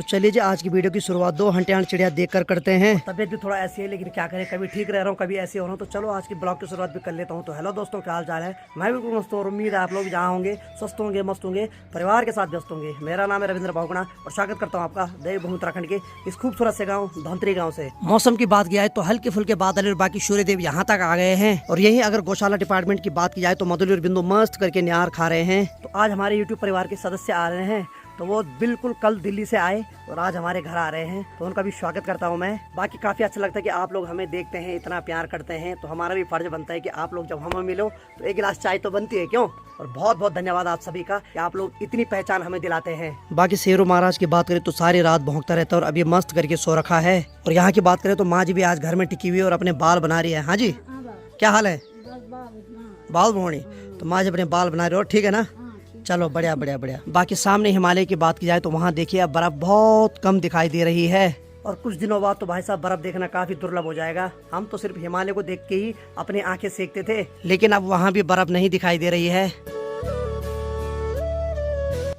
तो चलिए जी आज की वीडियो की शुरुआत दो हंटियान चिड़िया देखकर करते हैं। तबियत भी थोड़ा ऐसी है लेकिन क्या करें, कभी ठीक रह रहा हूँ कभी ऐसे हो रहा हूँ। तो चलो आज की ब्लॉग की शुरुआत भी कर लेता हूँ। तो हेलो दोस्तों, क्या हाल चाल है? मैं भी मस्त हूँ, उम्मीद है आप लोग जहाँ होंगे स्वस्थ होंगे, मस्त होंगे, परिवार के साथ व्यस्त होंगे। मेरा नाम है रविंद्र भावगुणा और स्वागत करता हूँ आपका देवभूमि उत्तराखंड के इस खूबसूरत से गाँव धंतरी गाँव से। मौसम की बात किया है तो हल्के फुल्के बादल और बाकी सूर्यदेव यहाँ तक आ गए हैं। और यही अगर गौशाला डिपार्टमेंट की बात की जाए तो मधुली और बिंदु मस्त करके निहार खा रहे हैं। तो आज हमारे यूट्यूब परिवार के सदस्य आ रहे हैं। तो वो बिल्कुल कल दिल्ली से आए और आज हमारे घर आ रहे हैं, तो उनका भी स्वागत करता हूं मैं। बाकी काफ़ी अच्छा लगता है कि आप लोग हमें देखते हैं, इतना प्यार करते हैं। तो हमारा भी फर्ज बनता है कि आप लोग जब हमें मिलो तो एक गिलास चाय तो बनती है, क्यों? और बहुत बहुत धन्यवाद आप सभी का कि आप लोग इतनी पहचान हमें दिलाते हैं। बाकी शेरू महाराज की बात करें तो सारी रात भौंकता रहता है और अभी मस्त करके सो रखा है। और यहाँ की बात करें तो माँ जी भी आज घर में टिकी हुई है और अपने बाल बना रही है। हाँ जी, क्या हाल है? बाल बनवानी तो माँ जी अपने बाल बना रही हो, ठीक है ना? चलो बढ़िया बढ़िया बढ़िया। बाकी सामने हिमालय की बात की जाए तो वहाँ देखिए अब बर्फ बहुत कम दिखाई दे रही है और कुछ दिनों बाद तो भाई साहब बर्फ देखना काफी दुर्लभ हो जाएगा। हम तो सिर्फ हिमालय को देख के ही अपनी आंखें सेकते थे, लेकिन अब वहाँ भी बर्फ नहीं दिखाई दे रही है।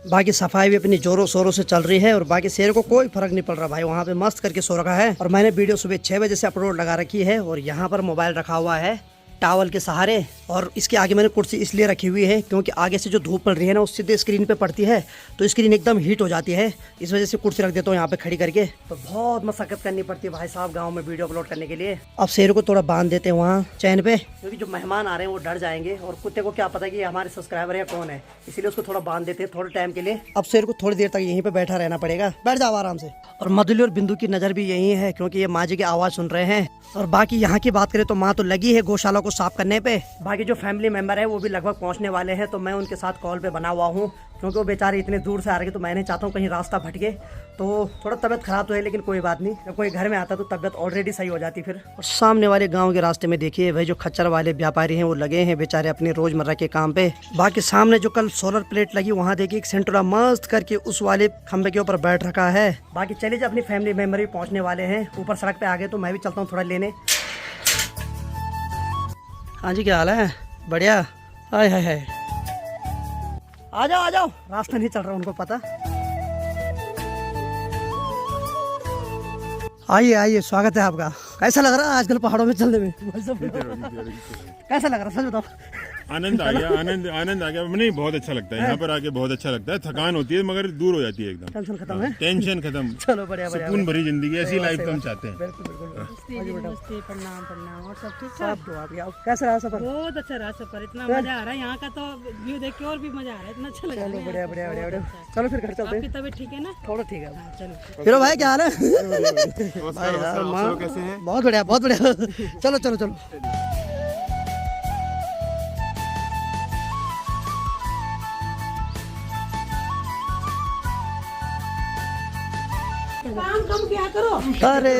बाकी सफाई भी अपनी जोरों शोरों से चल रही है और बाकी शेर को कोई फर्क नहीं पड़ रहा भाई, वहाँ पे मस्त करके सो रखा है। और मैंने वीडियो सुबह 6 बजे से अपलोड लगा रखी है और यहाँ पर मोबाइल रखा हुआ है टावल के सहारे। और इसके आगे मैंने कुर्सी इसलिए रखी हुई है क्योंकि आगे से जो धूप पड़ रही है ना उस सीधे स्क्रीन पे पड़ती है तो स्क्रीन एकदम हीट हो जाती है। इस वजह से कुर्सी रख देता हूँ यहाँ पे खड़ी करके। तो बहुत मशक्कत करनी पड़ती है भाई साहब गांव में वीडियो अपलोड करने के लिए। अब शेर को थोड़ा बांध देते हैं वहाँ चैन पे, क्योंकि जो मेहमान आ रहे हैं वो डर जाएंगे और कुत्ते को क्या पता कि हमारे सब्सक्राइबर है कौन है, इसीलिए उसको थोड़ा बांध देते हैं थोड़े टाइम के लिए। अब शेर को थोड़ी देर तक यहीं पे बैठा रहना पड़ेगा। बैठ जाओ आराम से। और मधुली और बिंदु की नजर भी यही है क्योंकि ये माँ जी की आवाज सुन रहे हैं। और बाकी यहाँ की बात करें तो माँ तो लगी है गौशाला को साफ करने पे। बाकी जो फैमिली मेंबर है वो भी लगभग पहुँचने वाले हैं, तो मैं उनके साथ कॉल पे बना हुआ हूँ क्योंकि वो बेचारे इतने दूर से आ रहे हैं। तो मैं नहीं चाहता हूँ कहीं रास्ता भटके। तो थोड़ा तबियत खराब तो है लेकिन कोई बात नहीं, जब कोई घर में आता तो तबियत ऑलरेडी सही हो जाती फिर। और सामने वाले गांव के रास्ते में देखिए भाई जो खच्चर वाले व्यापारी हैं वो लगे हैं बेचारे अपने रोजमर्रा के काम पे। बाकी सामने जो कल सोलर प्लेट लगी वहाँ देखिए एक सेंटोरा मस्त करके उस वाले खंबे के ऊपर बैठ रखा है। बाकी चलिए जो अपनी फैमिली मेंबर भी पहुँचने वाले हैं, ऊपर सड़क पे आ गए तो मैं भी चलता हूँ थोड़ा लेने। हाँ जी, क्या हाल है? बढ़िया। हाय हाय हाय, आ जाओ आ जाओ, रास्ता नहीं चल रहा उनको पता। आइए आइए, स्वागत है आपका। कैसा लग रहा है आजकल पहाड़ों में चलने में? कैसा लग रहा है सच बताओ? आनंद आ गया, आनंद आ गया। नहीं, बहुत अच्छा लगता है यहाँ पर आके, बहुत अच्छा लगता है। थकान होती है मगर दूर हो जाती है एकदम। टेंशन खत्म है, टेंशन खत्म। चलो बढ़िया बढ़िया, सुकून भरी जिंदगी, ऐसी लाइफ तो हम चाहते हैं। बिल्कुल बिल्कुल। प्रणाम प्रणाम। और सब ठीक सब दुआ भी। कैसा रहा सफर? बहुत अच्छा रहा सफर, इतना मजा आ रहा है यहाँ का, तो व्यू देख के और भी मजा आ रहा है, इतना अच्छा लग रहा है। चलो बढ़िया बढ़िया बढ़िया बढ़िया। चलो फिर घर चलते आपकी हैं। तबीयत ठीक है ना? थोड़ा ठीक है। चलो फिर भाई क्या हाल है? कैसे हैं? बहुत बढ़िया बहुत बढ़िया। चलो चलो चलो। काम कम किया करो। अरे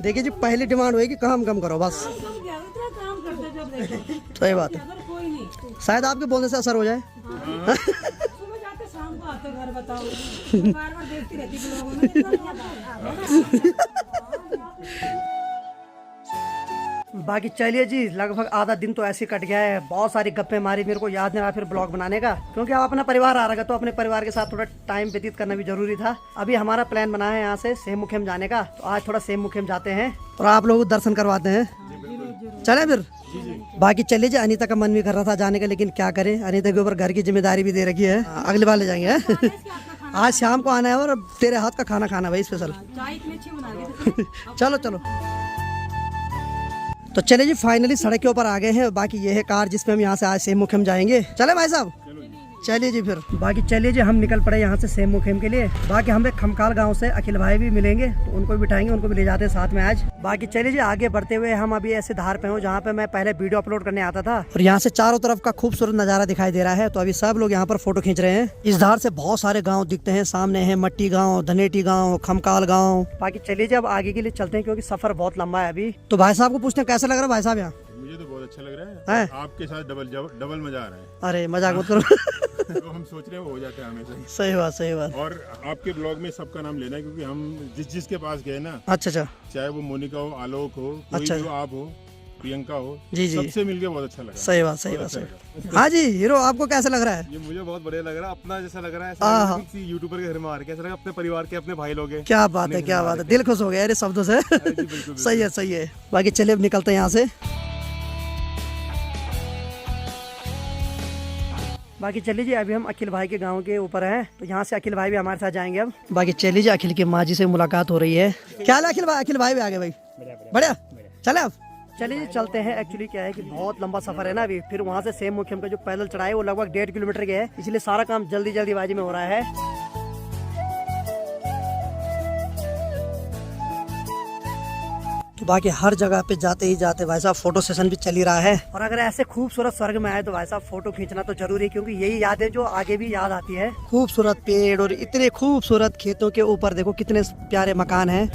देखिए जी, पहली डिमांड होगी काम कम करो बस। कम किया, इतना काम करते जब देखो। सही बात है, अगर कोई नहीं, शायद आपके बोलने से असर हो जाए। सुबह जाते शाम को आते घर, बताओ बार बार देखती रहती कि लोगों ने कितना मजा। बाकी चलिए जी, लगभग आधा दिन तो ऐसे कट गया है। बहुत सारी गप्पे मारी, मेरे को याद नहीं रहा फिर ब्लॉग बनाने का, क्योंकि अब अपना परिवार आ रहा है तो अपने परिवार के साथ थोड़ा टाइम व्यतीत करना भी जरूरी था। अभी हमारा प्लान बना है यहाँ से सेम मुखेम जाने का, तो आज थोड़ा सेम मुखेम जाते हैं और आप लोगों को दर्शन करवाते हैं। चले फिर। बाकी चलिए जी, अनीता का मन भी कर रहा था जाने का, लेकिन क्या करें, अनीता के ऊपर घर की जिम्मेदारी भी दे रखी है। अगली बार ले जाएंगे। आज शाम को आना है और तेरे हाथ का खाना खाना भाई स्पेशल। चाय इतनी अच्छी बना दी। चलो चलो। तो चले जी, फाइनली सड़क के ऊपर आ गए हैं। बाकी ये है कार जिसमें हम यहाँ से आज सेम मुखेम जाएंगे। चले भाई साहब, चलिए जी फिर। बाकी चलिए जी, हम निकल पड़े यहाँ से सेम मुखेम के लिए। बाकी हमें खमकाल गांव से अखिल भाई भी मिलेंगे तो उनको भी बिठाएंगे, उनको भी ले जाते हैं साथ में आज। बाकी चलिए जी, आगे बढ़ते हुए हम अभी ऐसे धार पे हूँ जहाँ पे मैं पहले वीडियो अपलोड करने आता था और यहाँ से चारों तरफ का खूबसूरत नजारा दिखाई दे रहा है। तो अभी सब लोग यहाँ पर फोटो खींच रहे हैं। इस धार से बहुत सारे गाँव दिखते हैं, सामने है मट्टी गाँव, धनेटी गाँव, खमकाल गाँव। बाकी चलिए जी, अब आगे के लिए चलते हैं क्योंकि सफर बहुत लंबा है अभी। तो भाई साहब को पूछते हैं कैसा लग रहा है भाई साहब यहाँ? मुझे तो बहुत अच्छा लग रहा है। आपके साथ डबल मजा आ रहा है। अरे मजाक मत करो। तो हम सोच रहे हैं वो हो जाता है हमेशा। सही बात सही बात। और आपके ब्लॉग में सबका नाम लेना है क्योंकि हम जिसके पास गए ना, अच्छा अच्छा, चाहे वो मोनिका हो, आलोक हो, कोई अच्छा। भी हो, आप हो, प्रियंका हो, जी, जी। सबसे मिलके बहुत अच्छा लगा। सही बात, सही बात, सही बात। हाँ जी हीरो, आपको कैसा लग रहा है? ये मुझे बहुत बढ़िया लग रहा है, अपना जैसा लग रहा है, हाँ, ऐसा हाँ। किसी यूट्यूबर के घर में आ रहे, ऐसा लगा अपने परिवार के, अपने भाई लोग हैं। क्या बात है, क्या बात है, दिल खुश हो गया यार इस शब्दों से। सही है, सही है। बाकी चलिए अब निकलते हैं यहाँ से। बाकी चलिए जी, अभी हम अखिल भाई के गांव के ऊपर हैं, तो यहाँ से अखिल भाई भी हमारे साथ जाएंगे अब। बाकी चलिए जी, अखिल की माँ जी से मुलाकात हो रही है। क्या हाल है अखिल भाई? अखिल भाई भी आ गए भाई, बढ़िया। चले अब चलिए जी, चलते हैं। एक्चुअली क्या है कि बहुत लंबा सफर है ना अभी, फिर वहाँ से सेम मुखियम का जो पैदल चढ़ाई वो लगभग 1.5 किलोमीटर के है, इसलिए सारा काम जल्दी जल्दीबाजी में हो रहा है। तो बाकी हर जगह पे जाते ही जाते भाई साहब फोटो सेशन भी चल ही रहा है, और अगर ऐसे खूबसूरत स्वर्ग में आए तो भाई साहब फोटो खींचना तो जरूरी है, क्योंकि यही यादें जो आगे भी याद आती है। खूबसूरत पेड़ और इतने खूबसूरत खेतों के ऊपर देखो कितने प्यारे मकान हैं।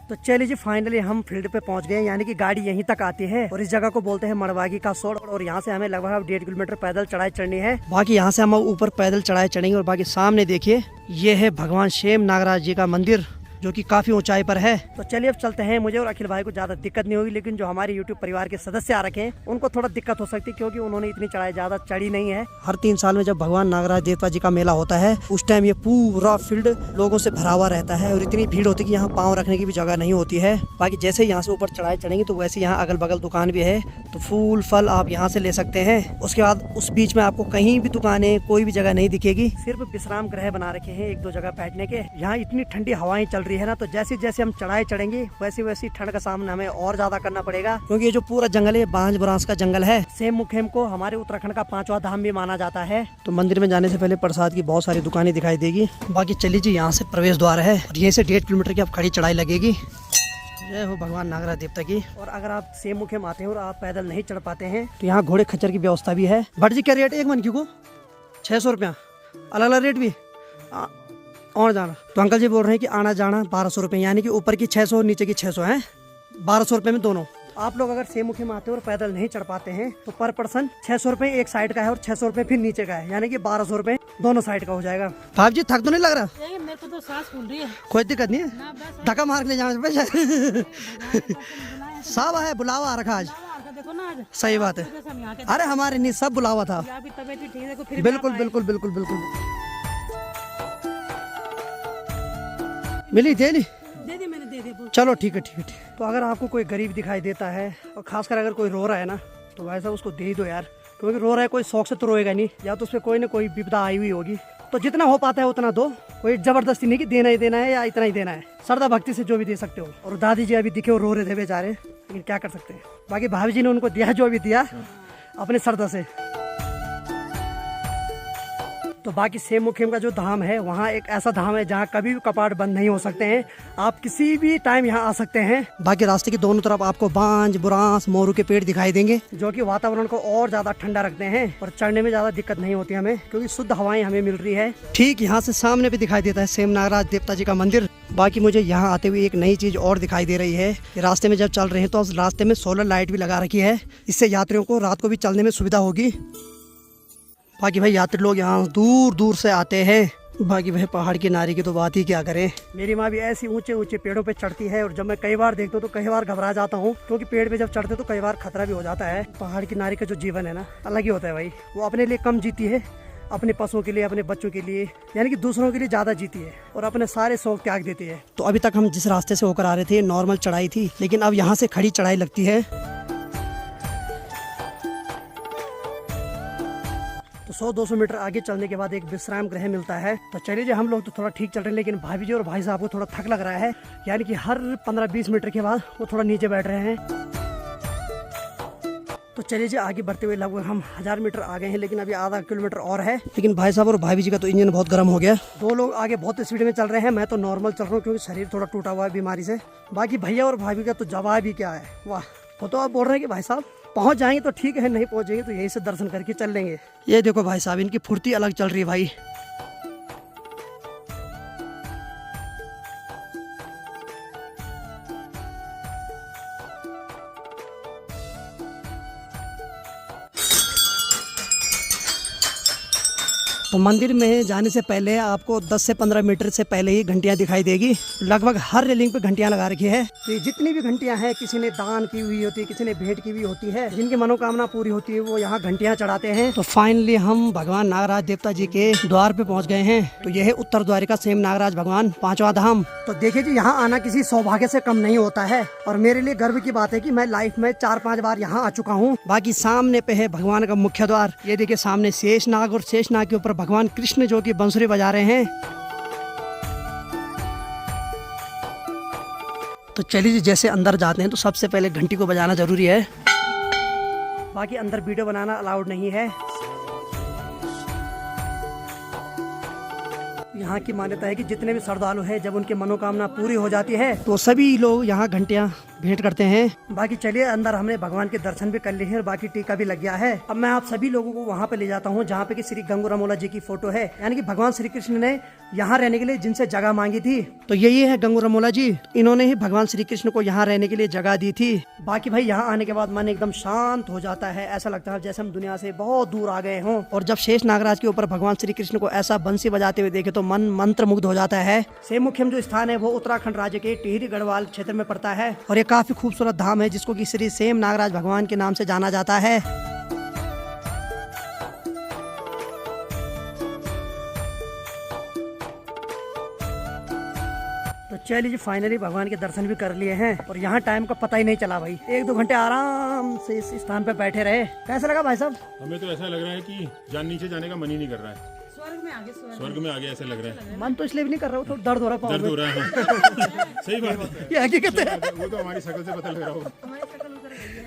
तो चलिए जी, फाइनली हम फील्ड पे पहुंच गए, यानी कि गाड़ी यहीं तक आती है, और इस जगह को बोलते हैं मड़वागी का सोड़, और यहाँ से हमें लगभग 1.5 किलोमीटर पैदल चढ़ाई चढ़नी है। बाकी यहाँ से हम ऊपर पैदल चढ़ाई चढ़ेंगे, और बाकी सामने देखिए ये है भगवान शेम नागराज जी का मंदिर, जो कि काफी ऊंचाई पर है। तो चलिए अब चलते हैं। मुझे और अखिल भाई को ज्यादा दिक्कत नहीं होगी, लेकिन जो हमारे यूट्यूब परिवार के सदस्य आ रखे हैं उनको थोड़ा दिक्कत हो सकती है, क्योंकि उन्होंने इतनी चढ़ाई ज्यादा चढ़ी नहीं है। हर 3 साल में जब भगवान नागराज देवता जी का मेला होता है, उस टाइम ये पूरा फील्ड लोगों से भरा हुआ रहता है, और इतनी भीड़ होती है कि यहाँ पाँव रखने की भी जगह नहीं होती है। बाकी जैसे यहाँ से ऊपर चढ़ाई चढ़ेंगे तो वैसे यहाँ अगल बगल दुकान भी है, तो फूल फल आप यहाँ से ले सकते हैं। उसके बाद उस बीच में आपको कहीं भी दुकानें, कोई भी जगह नहीं दिखेगी, सिर्फ विश्राम गृह बना रखे हैं 1-2 जगह बैठने के। यहाँ इतनी ठंडी हवाएं चल रही है ना, तो जैसे जैसे हम चढ़ाई चढ़ेंगे वैसी वैसी ठंड का सामना हमें और ज्यादा करना पड़ेगा, क्योंकि ये जो पूरा जंगल है बांज बुरांस का जंगल है। सेम मुखियम को हमारे उत्तराखंड का 5वां धाम भी माना जाता है। तो मंदिर में जाने से पहले प्रसाद की बहुत सारी दुकानें दिखाई देगी। बाकी चलिए जी, यहाँ से प्रवेश द्वार है, और ये से 1.5 किलोमीटर की अब खड़ी चढ़ाई लगेगी। जय हो भगवान नागराज देवता की। और अगर आप सेम मुखियम आते हैं और आप पैदल नहीं चढ़ पाते हैं तो यहाँ घोड़े खच्चर की व्यवस्था भी है। भट्ट जी क्या रेट है एक मनकी को? 600 रुपया, अलग अलग रेट भी और जाना। तो अंकल जी बोल रहे हैं कि आना जाना 1200 रुपये, यानी कि ऊपर की 600 और नीचे की 600 है, 1200 रुपये में दोनों। आप लोग अगर सेम मुखियम आते हो और पैदल नहीं चढ़ पाते हैं तो पर पर्सन 600 रुपये एक साइड का है, और 600 रुपये फिर नीचे का है, यानी कि 1200 रुपये दोनों साइड का हो जाएगा। भाभी जी थक तो नहीं लग रहा? मेरे को तो सांस फूल रही है। कोई दिक्कत नहीं है, ना बस धक्का मार के ले जाना सब है, बुलावा आ रखा आज। देखो ना आज सही बात है। जैसे हम यहाँ के अरे हमारे नहीं, सब बुलावा था। अभी तबीयत भी ठीक है, देखो फिर बिल्कुल बिल्कुल बिल्कुल बिल्कुल। मिली दे ली? दे दी मैंने, दे दी। चलो ठीक है, ठीक है, ठीक है। तो अगर आपको कोई गरीब दिखाई देता है, और खासकर अगर कोई रो रहा है ना, तो भाई साहब उसको दे ही दो यार, क्योंकि रो रहा है कोई शौक से तो रोएगा नहीं, या तो उस पर कोई ना कोई विपदा आई हुई होगी। तो जितना हो पाता है उतना दो, कोई जबरदस्ती नहीं कि देना ही देना है या इतना ही देना है, श्रद्धा भक्ति से जो भी दे सकते हो। और दादी जी अभी दिखे और रो रहे थे बेचारे, लेकिन क्या कर सकते हैं। बाकी भाभी जी ने उनको दिया जो भी दिया अपने श्रद्धा से। तो बाकी सेम मुखियम का जो धाम है, वहाँ एक ऐसा धाम है जहाँ कभी भी कपाट बंद नहीं हो सकते हैं, आप किसी भी टाइम यहाँ आ सकते हैं। बाकी रास्ते के दोनों तरफ आपको बांज बुरांस मोरू के पेड़ दिखाई देंगे, जो कि वातावरण को और ज्यादा ठंडा रखते हैं, और चढ़ने में ज्यादा दिक्कत नहीं होती हमें, क्योंकि शुद्ध हवाएं हमें मिल रही है। ठीक यहाँ से सामने भी दिखाई देता है सेम नागराज देवता जी का मंदिर। बाकी मुझे यहाँ आते हुए एक नई चीज और दिखाई दे रही है, रास्ते में जब चल रहे हैं तो उस रास्ते में सोलर लाइट भी लगा रखी है, इससे यात्रियों को रात को भी चलने में सुविधा होगी। बाकी भाई यात्री लोग यहाँ दूर दूर से आते हैं। बाकी भाई पहाड़ की नारी की तो बात ही क्या करें। मेरी माँ भी ऐसी ऊंचे ऊंचे पेड़ों पे चढ़ती है, और जब मैं कई बार देखता हूँ तो कई बार घबरा जाता हूँ, क्योंकि पेड़ पे जब चढ़ते तो कई बार खतरा भी हो जाता है। पहाड़ की नारी का जो जीवन है ना, अलग ही होता है भाई। वो अपने लिए कम जीती है, अपने पशुओं के लिए, अपने बच्चों के लिए, यानी कि दूसरों के लिए ज़्यादा जीती है, और अपने सारे शौक त्याग देती है। तो अभी तक हम जिस रास्ते से होकर आ रहे थे नॉर्मल चढ़ाई थी, लेकिन अब यहाँ से खड़ी चढ़ाई लगती है। तो 100-200 मीटर आगे चलने के बाद एक विश्राम गृह मिलता है। तो चलिए जी, हम लोग तो थोड़ा ठीक चल रहे हैं, लेकिन भाभी जी और भाई साहब को थोड़ा थक लग रहा है, यानी कि हर 15-20 मीटर के बाद वो थोड़ा नीचे बैठ रहे हैं। तो चलिए जी, आगे बढ़ते हुए लगभग हम 1000 मीटर आ गए हैं, लेकिन अभी आधा किलोमीटर और है। लेकिन भाई साहब और भाभी जी का तो इंजन बहुत गर्म हो गया। 2 लोग आगे बहुत स्पीड में चल रहे हैं, मैं तो नॉर्मल चल रहा हूँ, क्योंकि शरीर थोड़ा टूटा हुआ है बीमारी से। बाकी भैया और भाभी का तो जवाब ही क्या है, वाह। वो तो आप बोल रहे हैं कि भाई साहब पहुंच जाएंगे तो ठीक है, नहीं पहुंचेंगे तो यहीं से दर्शन करके चल लेंगे। ये देखो भाई साहब, इनकी फुर्ती अलग चल रही है भाई। तो मंदिर में जाने से पहले आपको 10 से 15 मीटर से पहले ही घंटियां दिखाई देगी। लगभग हर रेलिंग पे घंटियां लगा रखी है। तो ये जितनी भी घंटियां हैं, किसी ने दान की हुई होती है, किसी ने भेंट की हुई होती है, जिनकी मनोकामना पूरी होती है वो यहाँ घंटियां चढ़ाते हैं। तो फाइनली हम भगवान नागराज देवता जी के द्वार पे पहुँच गए हैं। तो यह है उत्तर द्वारिका सेम नागराज भगवान, 5वां धाम। तो देखिए जी, यहाँ आना किसी सौभाग्य से कम नहीं होता है और मेरे लिए गर्व की बात है कि मैं लाइफ में 4-5 बार यहाँ आ चुका हूँ। बाकी सामने पे है भगवान का मुख्य द्वार। ये देखिए सामने शेषनाग और शेषनाग के ऊपर भगवान कृष्ण जो कि बांसुरी बजा रहे हैं। तो चलिए जी, जैसे अंदर जाते हैं तो सबसे पहले घंटी को बजाना जरूरी है। बाकी अंदर वीडियो बनाना अलाउड नहीं है। यहाँ की मान्यता है कि जितने भी श्रद्धालु हैं, जब उनकी मनोकामना पूरी हो जाती है तो सभी लोग यहाँ घंटियाँ भेंट करते हैं। बाकी चलिए, अंदर हमने भगवान के दर्शन भी कर लिए हैं और बाकी टीका भी लग गया है। अब मैं आप सभी लोगों को वहाँ पे ले जाता हूँ जहाँ पे कि श्री गंगूरामोला जी की फोटो है, यानी कि भगवान श्री कृष्ण ने यहाँ रहने के लिए जिनसे जगह मांगी थी। तो यही है गंगूरामोला जी, इन्होंने ही भगवान श्री कृष्ण को यहाँ रहने के लिए जगह दी थी। बाकी भाई यहाँ आने के बाद मन एकदम शांत हो जाता है। ऐसा लगता है जैसे हम दुनिया से बहुत दूर आ गए हों। और जब शेष नागराज के ऊपर भगवान श्री कृष्ण को ऐसा बंसी बजाते हुए देखे तो मन मंत्र मुग्ध हो जाता है। सेम मुख्यम जो स्थान है वो उत्तराखंड राज्य के टिहरी गढ़वाल क्षेत्र में पड़ता है और ये काफी खूबसूरत धाम है जिसको कि श्री सेम नागराज भगवान के नाम से जाना जाता है। तो चलिए जी, फाइनली भगवान के दर्शन भी कर लिए हैं और यहाँ टाइम का पता ही नहीं चला भाई। 1-2 घंटे आराम से इस स्थान पे बैठे रहे। कैसा लगा भाई साहब? हमें तो ऐसा लग रहा है कि नीचे जाने का मन ही नहीं कर रहा है। स्वर्ग में आगे, स्वर्ग में आगे ऐसा लग रहा है। मन तो इसलिए भी नहीं कर रहा हूँ, थोड़ा दर्द हो रहा है पाँव दर्द में। हो रहा है। सही बात है, ये हकीकत है। वो तो हमारी शक्ल से पता लग रहा होगा।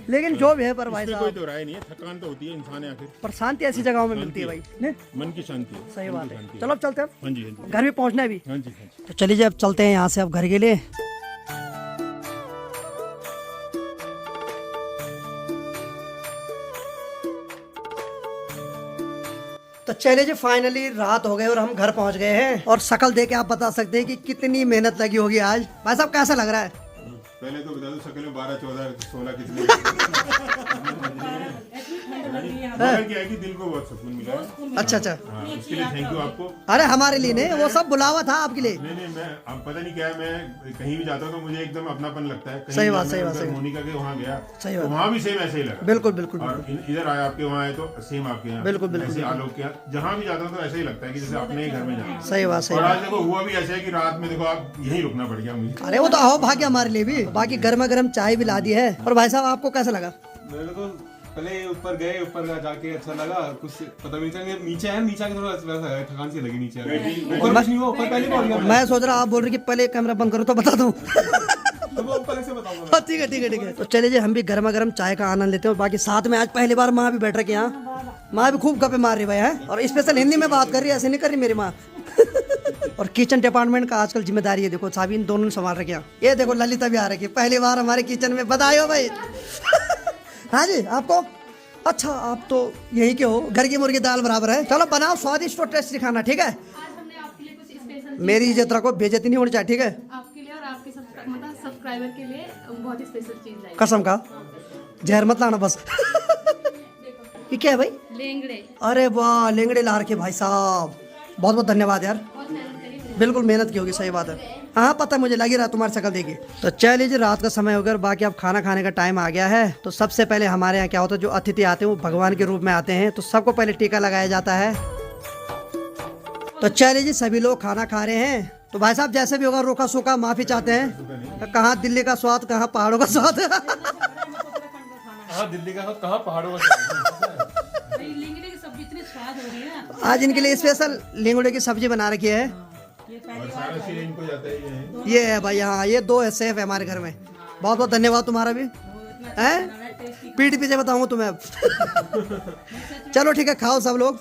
लेकिन जो भी है पर भाई इसमें कोई साहब, तो राय नहीं है, थकान तो होती है इंसान आखिर। पर शांति ऐसी जगहों में मिलती है भाई। नहीं? मन की शांति है। सही मन बात की है। शांति चलो अब चलते हैं, हाँ जी, हाँ जी, घर भी पहुँचना है अभी। हाँ जी, हाँ जी। तो चलिए जी, अब चलते हैं यहाँ से अब घर के लिए। तो चलिए जी, फाइनली रात हो गई और हम घर पहुंच गए हैं और शक्ल देख के आप बता सकते हैं कि कितनी मेहनत लगी होगी आज। भाई साहब कैसा लग रहा है? पहले तो बता दो, शक्ल में 12, 14, 16 कितने मगर क्या है कि दिल को बहुत सुकून मिला है। अच्छा अच्छा। हाँ, उसके लिए थैंक यू आपको। अरे हमारे लिए नहीं, वो सब बुलावा था आपके लिए। नहीं, मैं अब पता नहीं क्या है, मैं कहीं भी जाता हूँ तो मुझे एकदम अपनापन लगता है। कहीं सही बात, मैं सही बात, उधर सही बात। मोनिका के वहाँ गया सही तो बात। वहाँ भी सेम ऐसे ही लगा। बिल्कुल बिल्कुल और इधर आया आपके वहाँ है तो सेम आपके यहाँ। बिल्कुल, बिल्कुल, ऐसे आलोक के यहाँ जहाँ भी जाता हूँ तो ऐसे ही लगता है कि जैसे अपने ही घर में जाना। सही बात, सही और बात। आज देखो हुआ भी ऐसा है कि रात में देखो आप यहीं रुकना पड़ गया मुझे। अरे वो तो आओ भाग्य हमारे लिए भी। बाकी गर्मा गर्म चाय भी ला दी है। और भाई साहब आपको कैसा लगा? मेरे को तो पहले ऊपर गए, ऊपर जाके अच्छा लगा, कुछ पता नहीं चला। नीचे है, नीचे आके थोड़ा वैसा है, थकान सी लगी नीचे आके। ऊपर कुछ नहीं हुआ, ऊपर पहले पहुंच गया मैं सोच रहा आप बोल रहे कि पहले कैमरा बंद करो तो बता दूं। तो वो ऊपर से बताऊंगा। ठीक है ठीक है ठीक है। तो चलिए जी, हम भी गर्मा गर्म चाय का आनंद लेते हैं। बाकी साथ में आज पहली बार माँ भी बैठ रही है यहाँ। माँ भी खूब गप्पे मार रही भाई है और स्पेशल हिंदी में बात कर रही है, ऐसे नहीं कर रही मेरी माँ। और किचन डिपार्टमेंट का आजकल जिम्मेदारी है, देखो साबिन दोनों ने संभाल रखे हैं। ये देखो ललिता भी आ रही है पहली बार हमारे किचन में। बधाई हो भाई। हाँ जी, आपको? अच्छा, आप तो यही के हो, घर की मुर्गी दाल बराबर है। चलो बनाओ स्वादिष्ट और टेस्टी खाना, ठीक है? आज हमने आपके लिए कुछ स्पेशल मेरी इज्जत रखो, बेइज्जती नहीं होनी चाहिए, ठीक है? आपके लिए और आपके मतलब सब्सक्राइबर के लिए बहुत ही स्पेशल चीज लाई। कसम का जहर मत लाना बस। ये क्या है भाई? लेंगड़े। अरे वाह, लेंगड़े ला रखे भाई साहब, बहुत बहुत धन्यवाद यार। बहुत मेहनत करी। बिल्कुल मेहनत की होगी, सही बात है। हाँ पता है, मुझे लग ही रहा तुम्हारी शक्ल देखी। तो चलिए जी, रात का समय हो गया और बाकी अब खाना खाने का टाइम आ गया है। तो सबसे पहले हमारे यहाँ क्या होता है, जो अतिथि आते हैं वो भगवान के रूप में आते हैं, तो सबको पहले टीका लगाया जाता है। तो चलिए जी, सभी लोग खाना खा रहे हैं। तो भाई साहब जैसे भी होगा रोका सूखा माफी चाहते हैं। कहाँ दिल्ली का स्वाद, कहाँ पहाड़ों का स्वाद। हाँ, दिल्ली का कहाँ पहाड़ों का। लेंगड़े की सब्जी इतनी स्वाद हो रही है ना। आज इनके लिए स्पेशल लेंगड़े की सब्जी बना रखी है। और सारा श्रेय इनको जाता है, ये है। ये है भाई, हाँ ये 2 है सेफ है हमारे घर में। बहुत बहुत धन्यवाद तुम्हारा भी है। पीठ पीछे बताऊंगा तुम्हें अब। चलो ठीक है, खाओ सब लोग।